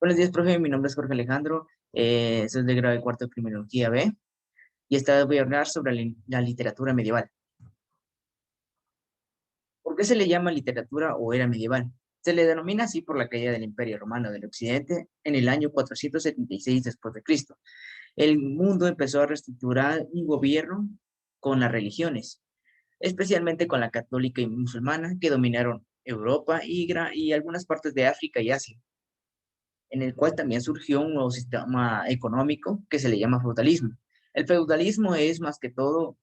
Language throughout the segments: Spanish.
Buenos días, profe. Mi nombre es Jorge Alejandro. Soy de grado de cuarto de Criminología B. Y esta vez voy a hablar sobre la literatura medieval. ¿Por qué se le llama literatura o era medieval? Se le denomina así por la caída del Imperio Romano del Occidente en el año 476 después de Cristo. El mundo empezó a reestructurar un gobierno con las religiones, especialmente con la católica y musulmana que dominaron Europa y algunas partes de África y Asia, en el cual también surgió un nuevo sistema económico que se le llama feudalismo. El feudalismo es más que todo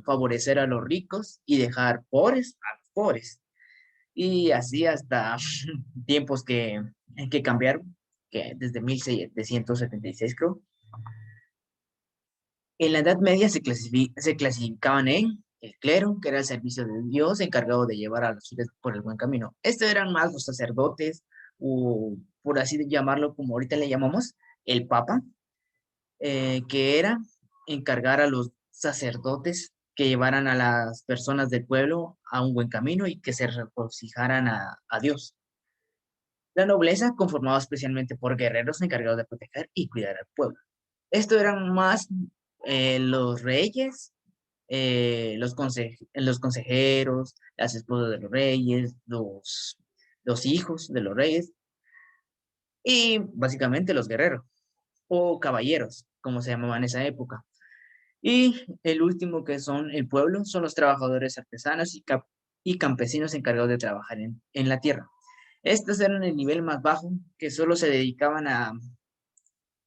favorecer a los ricos y dejar pobres a los pobres. Y así hasta tiempos que cambiaron, que desde 1776 creo. En la Edad Media se clasificaban en el clero, que era el servicio de Dios encargado de llevar a los fieles por el buen camino. Estos eran más los sacerdotes, o por así llamarlo, como ahorita le llamamos, el Papa, que era encargar a los sacerdotes que llevaran a las personas del pueblo a un buen camino y que se regocijaran a Dios. La nobleza, conformada especialmente por guerreros encargados de proteger y cuidar al pueblo. Esto eran más los reyes, los consejeros, las esposas de los reyes, los hijos de los reyes y básicamente los guerreros o caballeros, como se llamaban en esa época. Y el último que son el pueblo, son los trabajadores artesanos y campesinos encargados de trabajar en la tierra. Estos eran el nivel más bajo, que solo se dedicaban a,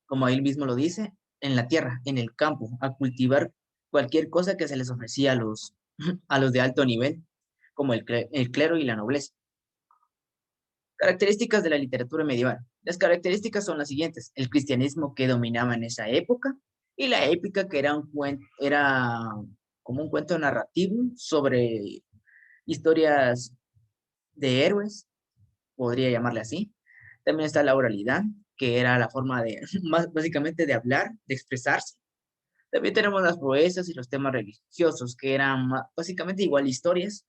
como él mismo lo dice, en la tierra, en el campo, a cultivar cualquier cosa que se les ofrecía a los de alto nivel, como el clero y la nobleza. Características de la literatura medieval. Las características son las siguientes: el cristianismo que dominaba en esa época y la épica que era como un cuento narrativo sobre historias de héroes, podría llamarle así. También está la oralidad, que era la forma de, más básicamente de hablar, de expresarse. También tenemos las proezas y los temas religiosos, que eran básicamente igual historias,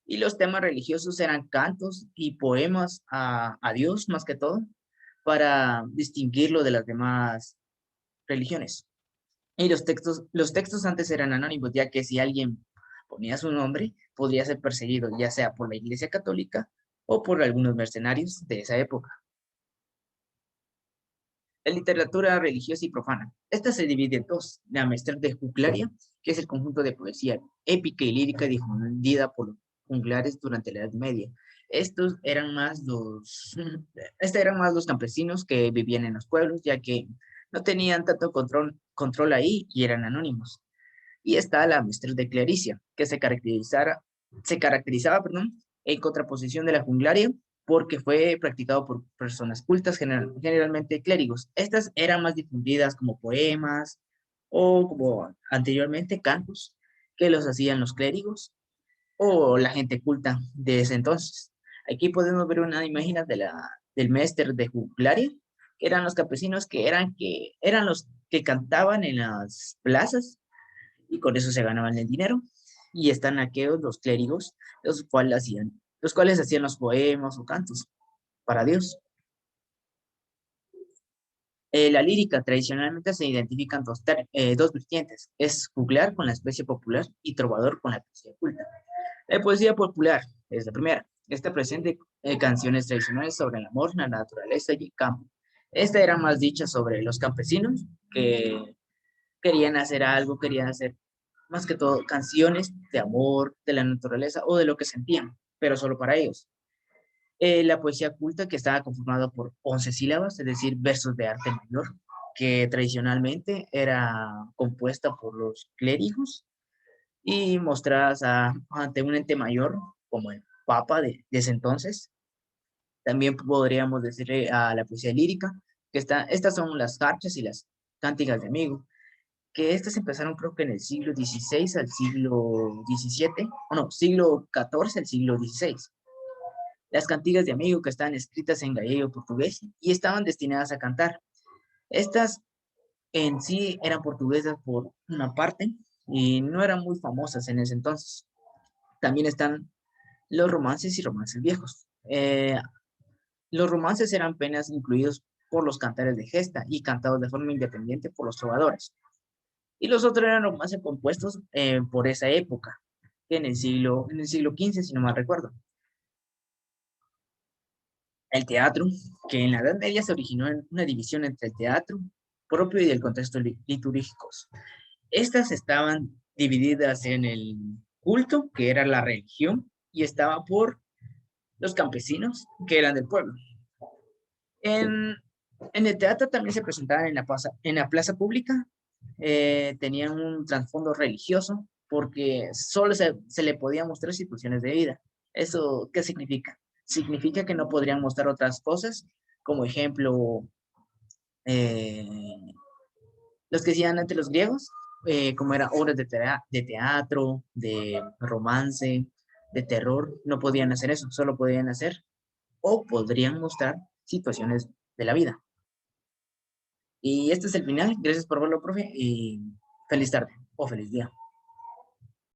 y los temas religiosos eran cantos y poemas a Dios más que todo, para distinguirlo de las demás religiones. Y los textos antes eran anónimos, ya que si alguien ponía su nombre, podría ser perseguido, ya sea por la Iglesia Católica o por algunos mercenarios de esa época. La literatura religiosa y profana. Esta se divide en dos: la de juglaria, que es el conjunto de poesía épica y lírica difundida por los juglares durante la Edad Media. Estos eran más los, Estos eran más los campesinos que vivían en los pueblos, ya que no tenían tanto control ahí y eran anónimos. Y está la de clericia, que se caracterizaba, perdón, en contraposición de la juglaria, porque fue practicado por personas cultas, generalmente clérigos. Estas eran más difundidas como poemas o como anteriormente cantos que los hacían los clérigos o la gente culta de ese entonces. Aquí podemos ver una imagen del Mester de juglaria, que eran los campesinos que eran los que cantaban en las plazas y con eso se ganaban el dinero. Y están aquellos, los clérigos, los cuales hacían los poemas o cantos para Dios. La lírica tradicionalmente se identifican dos vertientes: es juglar con la especie popular y trovador con la poesía culta. La poesía popular es la primera. Esta presenta canciones tradicionales sobre el amor, la naturaleza y el campo. Esta era más dicha sobre los campesinos que querían hacer algo, querían hacer más que todo canciones de amor, de la naturaleza o de lo que sentían, pero solo para ellos. La poesía culta, que estaba conformada por 11 sílabas, es decir, versos de arte mayor, que tradicionalmente era compuesta por los clérigos y mostradas ante un ente mayor, como el Papa de ese entonces. También podríamos decirle a la poesía lírica, estas son las jarchas y las cánticas de amigo, que estas empezaron creo que en el siglo XVI al siglo XVII, o no, siglo XIV al siglo XVI. Las cantigas de amigo, que estaban escritas en gallego portugués y estaban destinadas a cantar. Estas en sí eran portuguesas por una parte y no eran muy famosas en ese entonces. También están los romances y romances viejos. Los romances eran apenas incluidos por los cantares de gesta y cantados de forma independiente por los trovadores. Y los otros eran romances compuestos por esa época, en el siglo XV, si no mal recuerdo. El teatro, que en la Edad Media se originó en una división entre el teatro propio y el contexto litúrgicos. Estas estaban divididas en el culto, que era la religión, y estaba por los campesinos, que eran del pueblo. En, en el teatro también se presentaban en la plaza pública, tenían un trasfondo religioso, porque solo se le podía mostrar situaciones de vida. ¿Eso qué significa? Significa que no podrían mostrar otras cosas, como ejemplo, eh, los que decían antes los griegos, como eran obras de teatro, de romance, de terror, no podían hacer eso, solo podían hacer o podrían mostrar situaciones de la vida. Y este es el final. Gracias por verlo, profe, y feliz tarde o feliz día.